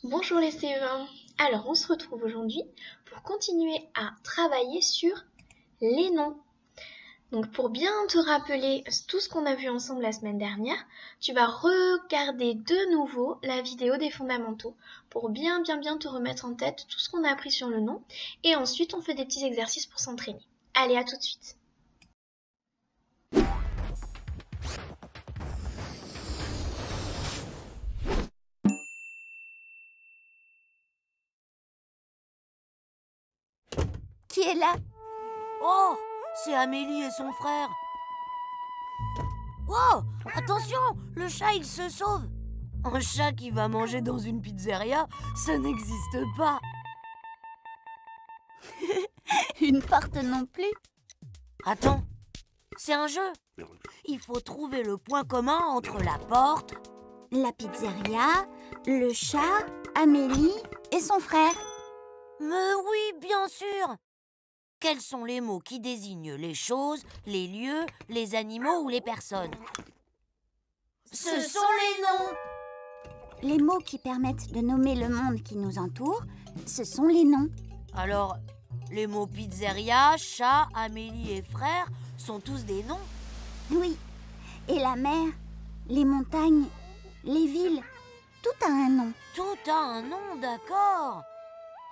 Bonjour les CE1. Alors on se retrouve aujourd'hui pour continuer à travailler sur les noms. Donc pour bien te rappeler tout ce qu'on a vu ensemble la semaine dernière, tu vas regarder de nouveau la vidéo des fondamentaux pour bien te remettre en tête tout ce qu'on a appris sur le nom. Et ensuite on fait des petits exercices pour s'entraîner. Allez, à tout de suite. Qui est là? Oh, c'est Amélie et son frère. Oh, attention, le chat il se sauve. Un chat qui va manger dans une pizzeria, ça n'existe pas. Une porte non plus? Attends, c'est un jeu. Il faut trouver le point commun entre la porte, La pizzeria, le chat, Amélie et son frère. mais oui, bien sûr. Quels sont les mots qui désignent les choses, les lieux, les animaux ou les personnes? Ce sont les noms. Les mots qui permettent de nommer le monde qui nous entoure, ce sont les noms. Alors, les mots pizzeria, chat, Amélie et frère sont tous des noms? Oui. Et la mer, les montagnes, les villes, tout a un nom. Tout a un nom, d'accord.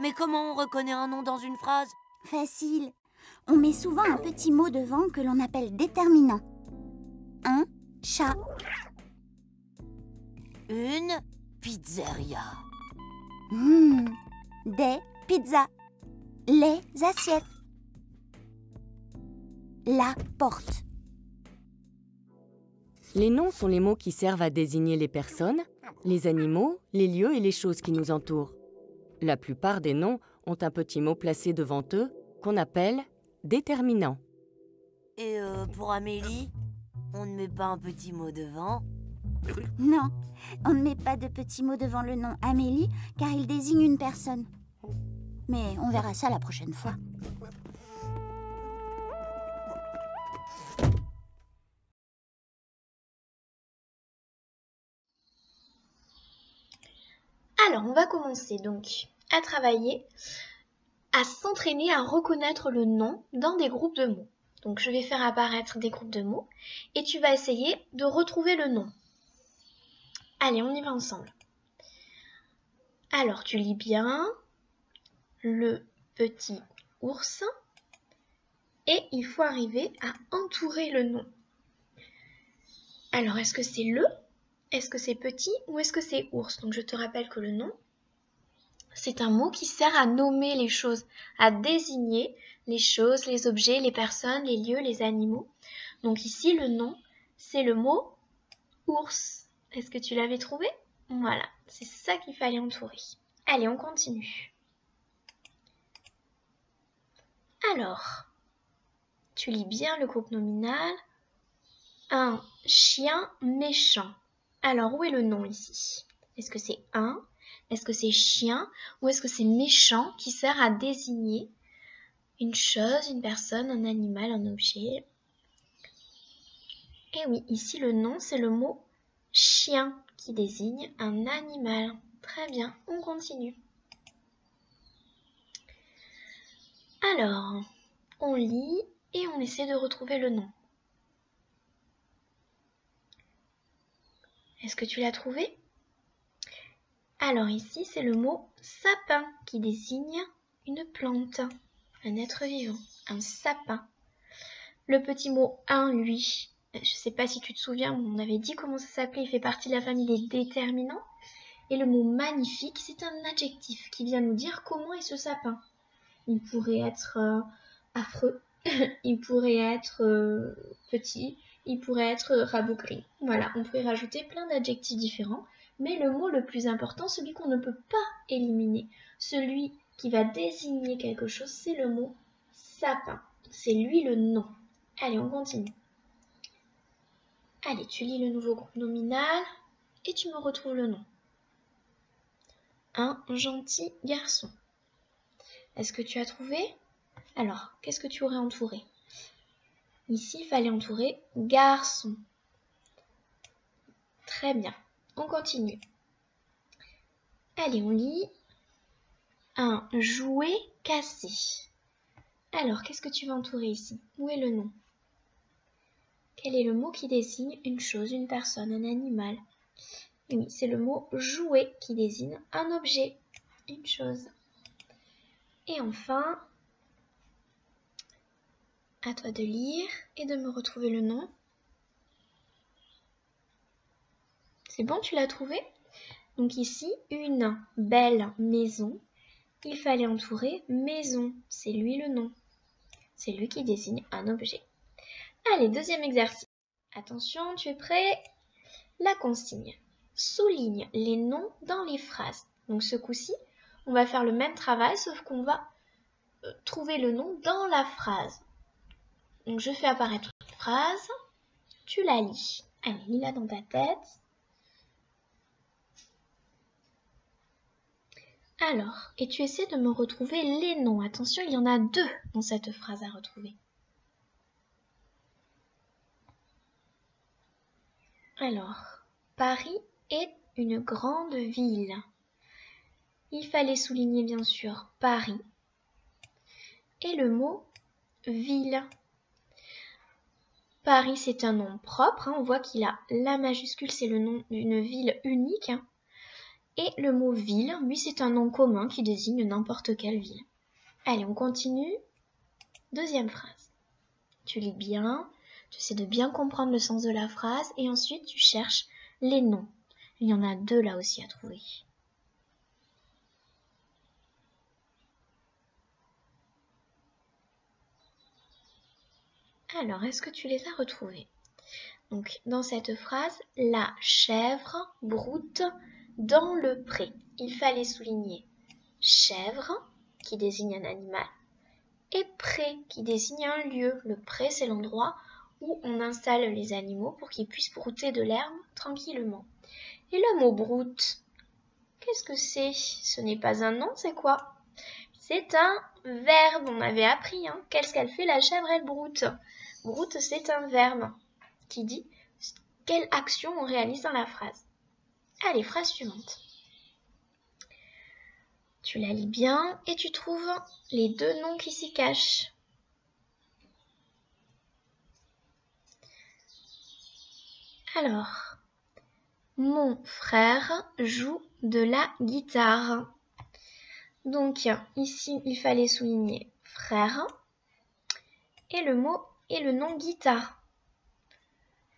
Mais comment on reconnaît un nom dans une phrase? Facile. On met souvent un petit mot devant que l'on appelle déterminant. Un chat. Une pizzeria. Des pizzas. Les assiettes. La porte. Les noms sont les mots qui servent à désigner les personnes, les animaux, les lieux et les choses qui nous entourent. La plupart des noms ont un petit mot placé devant eux qu'on appelle déterminant. Et pour Amélie, on ne met pas un petit mot devant? Non, on ne met pas de petits mots devant le nom Amélie car il désigne une personne. Mais on verra ça la prochaine fois. Alors on va commencer donc à travailler, à s'entraîner à reconnaître le nom dans des groupes de mots. Donc je vais faire apparaître des groupes de mots et tu vas essayer de retrouver le nom. Allez, on y va ensemble. Alors tu lis bien le petit ours et il faut arriver à entourer le nom. Alors est-ce que c'est le, est-ce que c'est petit ou est-ce que c'est ours? Donc je te rappelle que le nom, c'est un mot qui sert à nommer les choses, à désigner les choses, les objets, les personnes, les lieux, les animaux. Donc ici, le nom, c'est le mot ours. Est-ce que tu l'avais trouvé? Voilà, c'est ça qu'il fallait entourer. Allez, on continue. Alors, tu lis bien le groupe nominal. Un chien méchant. Alors, où est le nom ici? Est-ce que c'est un? Est-ce que c'est chien ou est-ce que c'est méchant qui sert à désigner une chose, une personne, un animal, un objet? Et oui, ici le nom c'est le mot chien qui désigne un animal. Très bien, on continue. Alors, on lit et on essaie de retrouver le nom. Est-ce que tu l'as trouvé? Alors ici, c'est le mot sapin qui désigne une plante, un être vivant, un sapin. Le petit mot un, lui, je ne sais pas si tu te souviens, on avait dit comment ça s'appelait, il fait partie de la famille des déterminants. Et le mot magnifique, c'est un adjectif qui vient nous dire comment est ce sapin. Il pourrait être affreux, il pourrait être petit, il pourrait être rabougri. Voilà, on pourrait rajouter plein d'adjectifs différents. Mais le mot le plus important, celui qu'on ne peut pas éliminer, celui qui va désigner quelque chose, c'est le mot sapin. C'est lui le nom. Allez, on continue. Allez, tu lis le nouveau groupe nominal et tu me retrouves le nom. Un gentil garçon. Est-ce que tu as trouvé? Alors, qu'est-ce que tu aurais entouré? Ici, il fallait entourer garçon. Très bien, on continue. Allez, on lit un jouet cassé. Alors, qu'est-ce que tu vas entourer ici? Où est le nom? Quel est le mot qui désigne une chose, une personne, un animal? Oui, c'est le mot jouet qui désigne un objet, une chose. Et enfin, à toi de lire et de me retrouver le nom. C'est bon, tu l'as trouvé? Donc ici, une belle maison. Il fallait entourer maison. C'est lui le nom. C'est lui qui désigne un objet. Allez, deuxième exercice. Attention, tu es prêt? La consigne. Souligne les noms dans les phrases. Donc ce coup-ci, on va faire le même travail, sauf qu'on va trouver le nom dans la phrase. Donc je fais apparaître une phrase. Tu la lis. Allez, lis-la dans ta tête. Alors, et tu essaies de me retrouver les noms. Attention, il y en a 2 dans cette phrase à retrouver. Alors, Paris est une grande ville. Il fallait souligner bien sûr Paris et le mot ville. Paris, c'est un nom propre. On voit qu'il a la majuscule, c'est le nom d'une ville unique. Et le mot ville, lui, c'est un nom commun qui désigne n'importe quelle ville. Allez, on continue. Deuxième phrase. Tu lis bien, tu essaies de bien comprendre le sens de la phrase et ensuite tu cherches les noms. Il y en a 2 là aussi à trouver. Alors, est-ce que tu les as retrouvés? Donc, dans cette phrase, la chèvre broute dans le pré. Il fallait souligner chèvre, qui désigne un animal, et pré, qui désigne un lieu. Le pré, c'est l'endroit où on installe les animaux pour qu'ils puissent brouter de l'herbe tranquillement. Et le mot broute, qu'est-ce que c'est? Ce n'est pas un nom, c'est quoi? C'est un verbe, on avait appris. Qu'est-ce qu'elle fait la chèvre? Elle broute. Broute, c'est un verbe qui dit quelle action on réalise dans la phrase. Allez, phrase suivante. Tu la lis bien et tu trouves les 2 noms qui s'y cachent. Alors, mon frère joue de la guitare. Donc, ici, il fallait souligner frère et le mot et le nom guitare.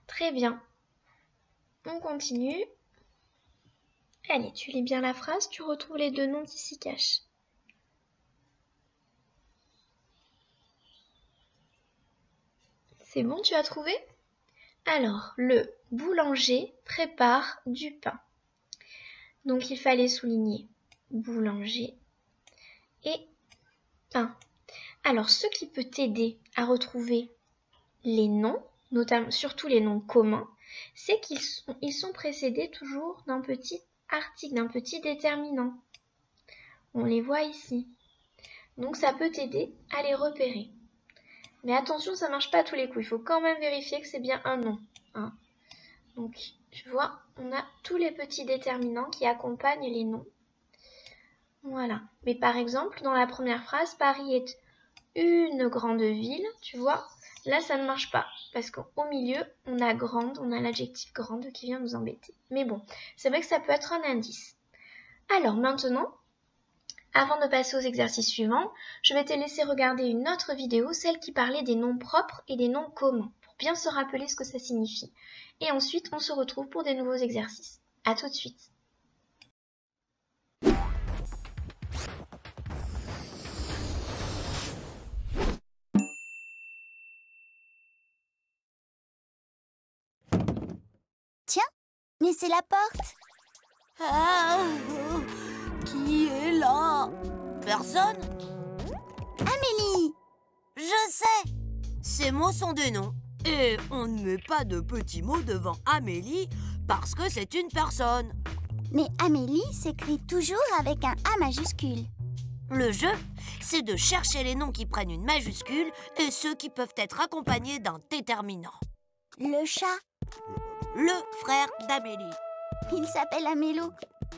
Très bien. On continue. Allez, tu lis bien la phrase, tu retrouves les 2 noms qui s'y cachent. C'est bon, tu as trouvé? Alors, le boulanger prépare du pain. Donc, il fallait souligner boulanger et pain. Alors, ce qui peut t'aider à retrouver les noms, notamment surtout les noms communs, c'est qu'ils sont précédés toujours d'un petit article, d'un petit déterminant. On les voit ici. Donc ça peut t'aider à les repérer. Mais attention, ça ne marche pas à tous les coups. Il faut quand même vérifier que c'est bien un nom. Donc tu vois, on a tous les petits déterminants qui accompagnent les noms. Voilà. Mais par exemple, dans la première phrase, Paris est une grande ville, tu vois, là ça ne marche pas. Parce qu'au milieu, on a grande, on a l'adjectif grande qui vient nous embêter. Mais bon, c'est vrai que ça peut être un indice. Alors maintenant, avant de passer aux exercices suivants, je vais te laisser regarder une autre vidéo, celle qui parlait des noms propres et des noms communs, pour bien se rappeler ce que ça signifie. Et ensuite, on se retrouve pour des nouveaux exercices. À tout de suite. Tiens, mais c'est la porte. Ah, qui est là? Personne? Amélie! Je sais! Ces mots sont des noms. Et on ne met pas de petits mots devant Amélie parce que c'est une personne. Mais Amélie s'écrit toujours avec un A majuscule. Le jeu, c'est de chercher les noms qui prennent une majuscule et ceux qui peuvent être accompagnés d'un déterminant. Le chat, Le frère d'Amélie. il s'appelle Amélo.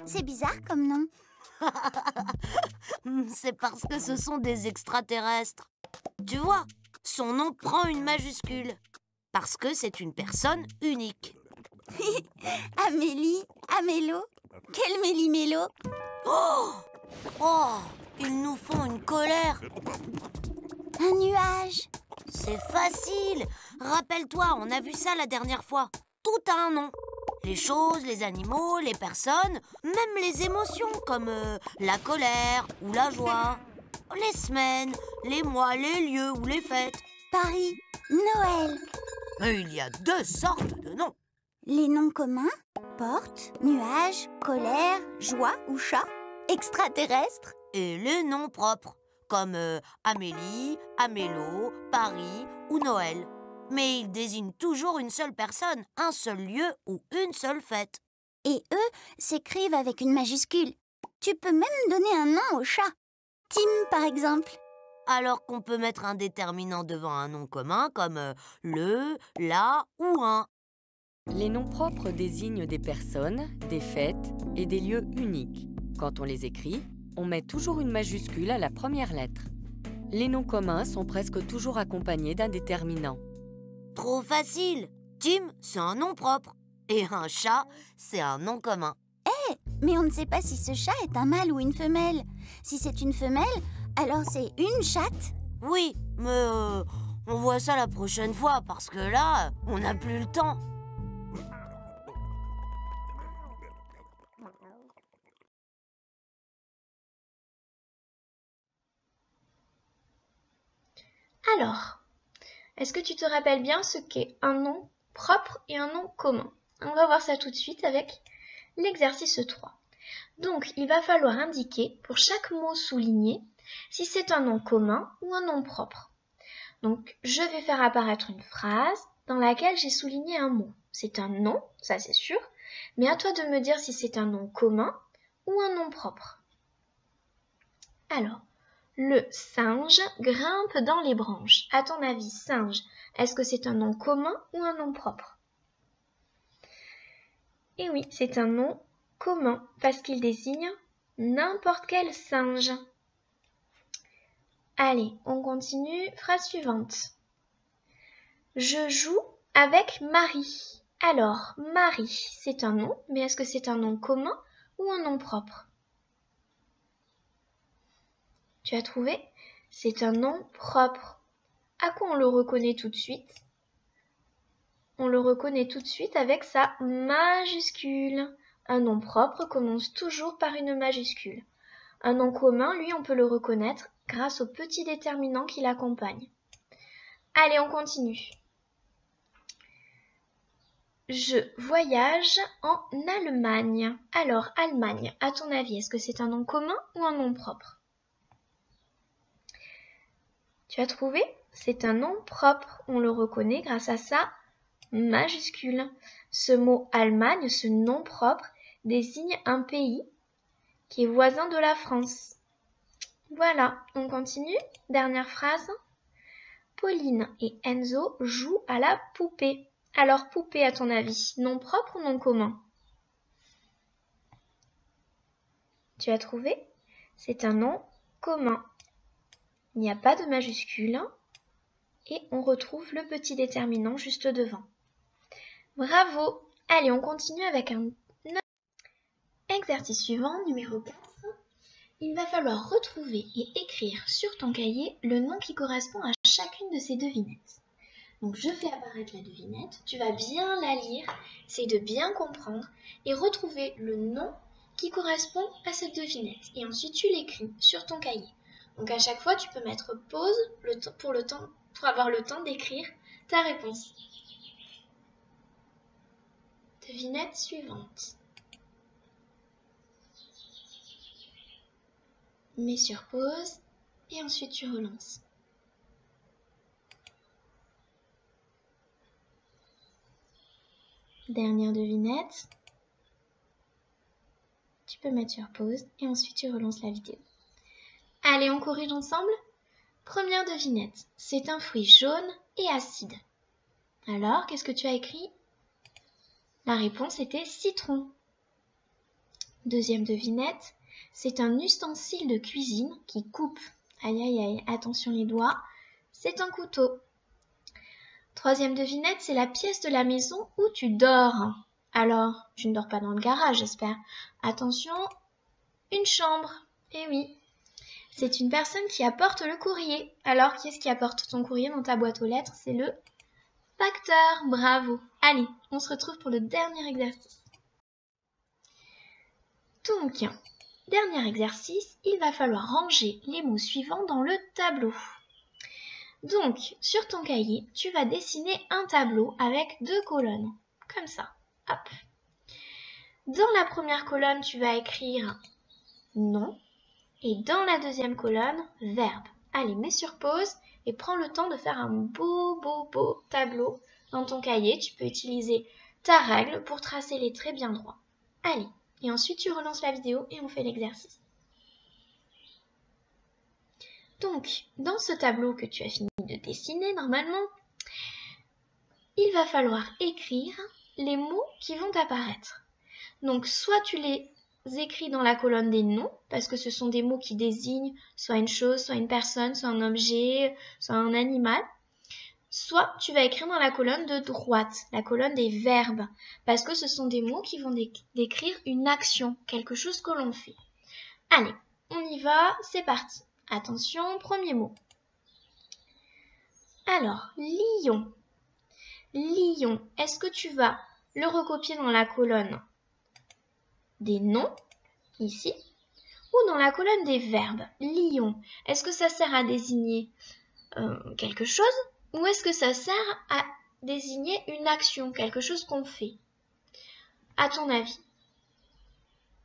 C'est bizarre comme nom. C'est parce que ce sont des extraterrestres. Tu vois, son nom prend une majuscule. Parce que c'est une personne unique. Amélie, Amélo, quel méli-mélo. Oh! Oh! Ils nous font une colère. Un nuage. C'est facile. Rappelle-toi, on a vu ça la dernière fois. Tout a un nom. Les choses, les animaux, les personnes, même les émotions comme la colère ou la joie. Les semaines, les mois, les lieux ou les fêtes. Paris, Noël. Mais il y a 2 sortes de noms. Les noms communs, porte, nuage, colère, joie ou chat, extraterrestre. Et les noms propres, comme Amélie, Amélo, Paris ou Noël. Mais ils désignent toujours une seule personne, un seul lieu ou une seule fête. Et eux s'écrivent avec une majuscule. Tu peux même donner un nom au chat. Tim, par exemple. Alors qu'on peut mettre un déterminant devant un nom commun comme le, la ou un. Les noms propres désignent des personnes, des fêtes et des lieux uniques. Quand on les écrit, on met toujours une majuscule à la première lettre. Les noms communs sont presque toujours accompagnés d'un déterminant. Trop facile. Tim, c'est un nom propre. Et un chat, c'est un nom commun. Mais on ne sait pas si ce chat est un mâle ou une femelle. Si c'est une femelle, alors c'est une chatte. Oui, mais on voit ça la prochaine fois parce que là, on n'a plus le temps. Alors, est-ce que tu te rappelles bien ce qu'est un nom propre et un nom commun? On va voir ça tout de suite avec l'exercice 3. Donc, il va falloir indiquer pour chaque mot souligné si c'est un nom commun ou un nom propre. Donc, je vais faire apparaître une phrase dans laquelle j'ai souligné un mot. C'est un nom, ça c'est sûr, mais à toi de me dire si c'est un nom commun ou un nom propre. Alors, le singe grimpe dans les branches. À ton avis, singe, est-ce que c'est un nom commun ou un nom propre? Eh oui, c'est un nom commun parce qu'il désigne n'importe quel singe. Allez, on continue. Phrase suivante. Je joue avec Marie. Alors, Marie, c'est un nom, mais est-ce que c'est un nom commun ou un nom propre? Tu as trouvé? C'est un nom propre. À quoi on le reconnaît tout de suite? On le reconnaît tout de suite avec sa majuscule. Un nom propre commence toujours par une majuscule. Un nom commun, lui, on peut le reconnaître grâce au petit déterminant qui l'accompagne. Allez, on continue. Je voyage en Allemagne. Alors, Allemagne, à ton avis, est-ce que c'est un nom commun ou un nom propre? Tu as trouvé? C'est un nom propre. On le reconnaît grâce à sa majuscule. Ce mot Allemagne, ce nom propre, désigne un pays qui est voisin de la France. Voilà, on continue. Dernière phrase. Pauline et Enzo jouent à la poupée. Alors, poupée, à ton avis, nom propre ou nom commun? Tu as trouvé? C'est un nom commun. Il n'y a pas de majuscule et on retrouve le petit déterminant juste devant. Bravo! Allez, on continue avec un exercice suivant, numéro 4. Il va falloir retrouver et écrire sur ton cahier le nom qui correspond à chacune de ces devinettes. Donc je fais apparaître la devinette, tu vas bien la lire, essaye de bien comprendre et retrouver le nom qui correspond à cette devinette. Et ensuite tu l'écris sur ton cahier. Donc à chaque fois tu peux mettre pause pour avoir le temps d'écrire ta réponse. Devinette suivante. Mets sur pause et ensuite tu relances. Dernière devinette. Tu peux mettre sur pause et ensuite tu relances la vidéo. Allez, on corrige ensemble. Première devinette. C'est un fruit jaune et acide. Alors, qu'est-ce que tu as écrit? La réponse était citron. Deuxième devinette, c'est un ustensile de cuisine qui coupe. Aïe aïe aïe, attention les doigts, c'est un couteau. Troisième devinette, c'est la pièce de la maison où tu dors. Alors, tu ne dors pas dans le garage, j'espère. Attention, une chambre. Eh oui, c'est une personne qui apporte le courrier. Alors, qui est-ce qui apporte ton courrier dans ta boîte aux lettres? C'est le facteur. Bravo. Allez, on se retrouve pour le dernier exercice. Donc, dernier exercice, il va falloir ranger les mots suivants dans le tableau. Donc, sur ton cahier, tu vas dessiner un tableau avec 2 colonnes, comme ça. Hop. Dans la première colonne, tu vas écrire nom, et dans la deuxième colonne, verbe. Allez, mets sur pause et prends le temps de faire un beau tableau dans ton cahier. Tu peux utiliser ta règle pour tracer les traits bien droits. Allez, et ensuite tu relances la vidéo et on fait l'exercice. Donc, dans ce tableau que tu as fini de dessiner normalement, il va falloir écrire les mots qui vont apparaître. Donc, soit tu les écris dans la colonne des noms, parce que ce sont des mots qui désignent soit une chose, soit une personne, soit un objet, soit un animal. Soit tu vas écrire dans la colonne de droite, la colonne des verbes, parce que ce sont des mots qui vont décrire une action, quelque chose que l'on fait. Allez, on y va, c'est parti. Attention, premier mot. Alors, lion. Lion, est-ce que tu vas le recopier dans la colonne des noms, ici, ou dans la colonne des verbes? Lion, est-ce que ça sert à désigner quelque chose, ou est-ce que ça sert à désigner une action, quelque chose qu'on fait? À ton avis?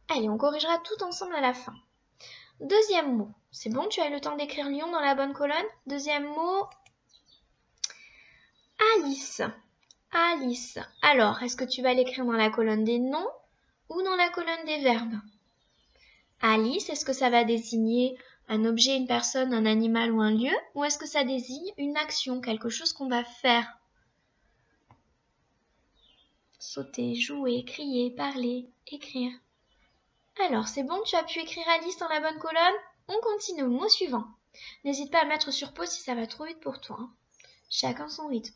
Allez, on corrigera tout ensemble à la fin. Deuxième mot. C'est bon, tu as eu le temps d'écrire lion dans la bonne colonne? Deuxième mot, Alice. Alice. Alors, est-ce que tu vas l'écrire dans la colonne des noms ou dans la colonne des verbes? Alice, est-ce que ça va désigner un objet, une personne, un animal ou un lieu? Ou est-ce que ça désigne une action, quelque chose qu'on va faire? Sauter, jouer, crier, parler, écrire. Alors, c'est bon, tu as pu écrire Alice dans la bonne colonne? On continue au mot suivant. N'hésite pas à mettre sur pause si ça va trop vite pour toi. Hein. Chacun son rythme.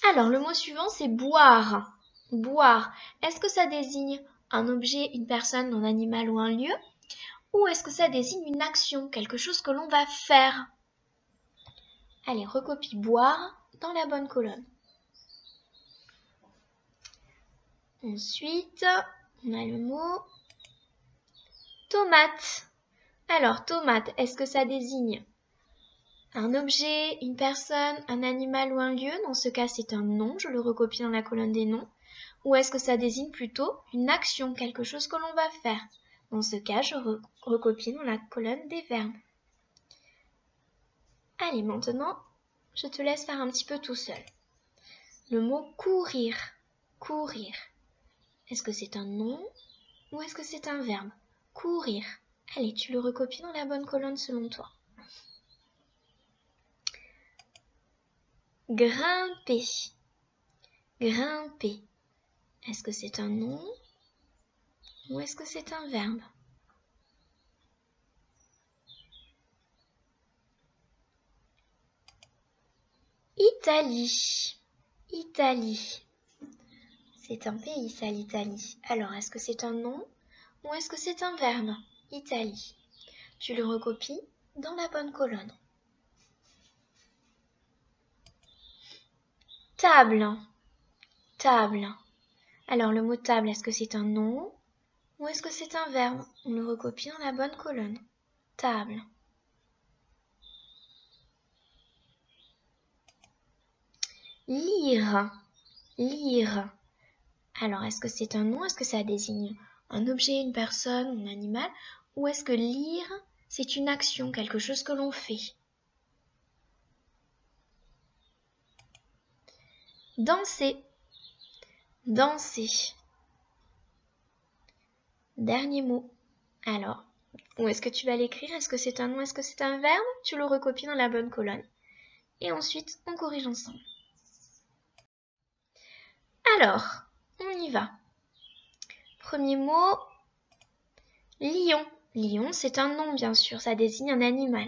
Alors, le mot suivant, c'est boire. Boire. Est-ce que ça désigne un objet, une personne, un animal ou un lieu? Ou est-ce que ça désigne une action, quelque chose que l'on va faire? Allez, recopie boire dans la bonne colonne. Ensuite, on a le mot tomate. Alors, tomate, est-ce que ça désigne un objet, une personne, un animal ou un lieu? Dans ce cas, c'est un nom, je le recopie dans la colonne des noms. Ou est-ce que ça désigne plutôt une action, quelque chose que l'on va faire? Dans ce cas, je recopie dans la colonne des verbes. Allez, maintenant, je te laisse faire un petit peu tout seul. Le mot courir. Courir. Est-ce que c'est un nom ou est-ce que c'est un verbe? Courir. Allez, tu le recopies dans la bonne colonne selon toi. Grimper. Grimper. Est-ce que c'est un nom ou est-ce que c'est un verbe? Italie. Italie. C'est un pays, ça, l'Italie. Alors, est-ce que c'est un nom ou est-ce que c'est un verbe? Italie. Tu le recopies dans la bonne colonne. Table. Table. Alors, le mot table, est-ce que c'est un nom ou est-ce que c'est un verbe? On le recopie dans la bonne colonne. Table. Lire. Lire. Alors, est-ce que c'est un nom? Est-ce que ça désigne un objet, une personne, un animal? Ou est-ce que lire, c'est une action, quelque chose que l'on fait? Danser. Danser. Dernier mot. Alors, où est-ce que tu vas l'écrire? Est-ce que c'est un nom? Est-ce que c'est un verbe? Tu le recopies dans la bonne colonne. Et ensuite, on corrige ensemble. Alors, on y va. Premier mot, lion. Lion, c'est un nom, bien sûr, ça désigne un animal.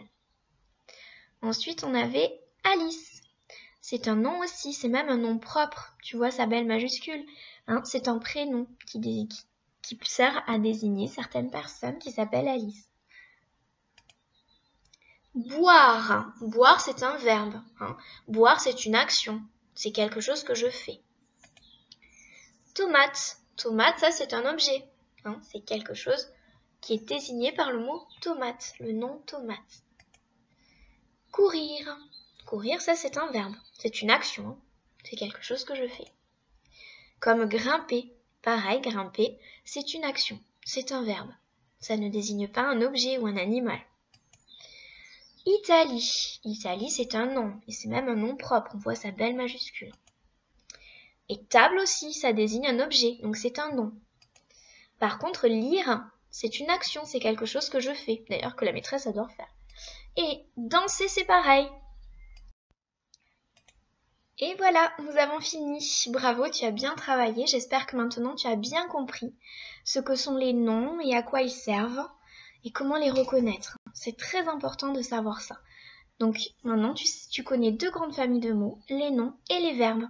Ensuite, on avait Alice. C'est un nom aussi, c'est même un nom propre. Tu vois sa belle majuscule. Hein, c'est un prénom qui sert à désigner certaines personnes qui s'appellent Alice. Boire. Boire, c'est un verbe. Hein. Boire, c'est une action. C'est quelque chose que je fais. Tomate. Tomate, ça, c'est un objet. Hein. C'est quelque chose qui est désigné par le mot tomate, le nom tomate. Courir. Courir, ça, c'est un verbe. C'est une action. Hein. C'est quelque chose que je fais. Comme grimper. Pareil, grimper, c'est une action. C'est un verbe. Ça ne désigne pas un objet ou un animal. Italie. Italie, c'est un nom. Et c'est même un nom propre. On voit sa belle majuscule. Et table aussi, ça désigne un objet. Donc c'est un nom. Par contre, lire, c'est une action. C'est quelque chose que je fais. D'ailleurs, que la maîtresse adore faire. Et danser, c'est pareil. Et voilà, nous avons fini. Bravo, tu as bien travaillé. J'espère que maintenant tu as bien compris ce que sont les noms et à quoi ils servent et comment les reconnaître. C'est très important de savoir ça. Donc maintenant, tu connais deux grandes familles de mots, les noms et les verbes.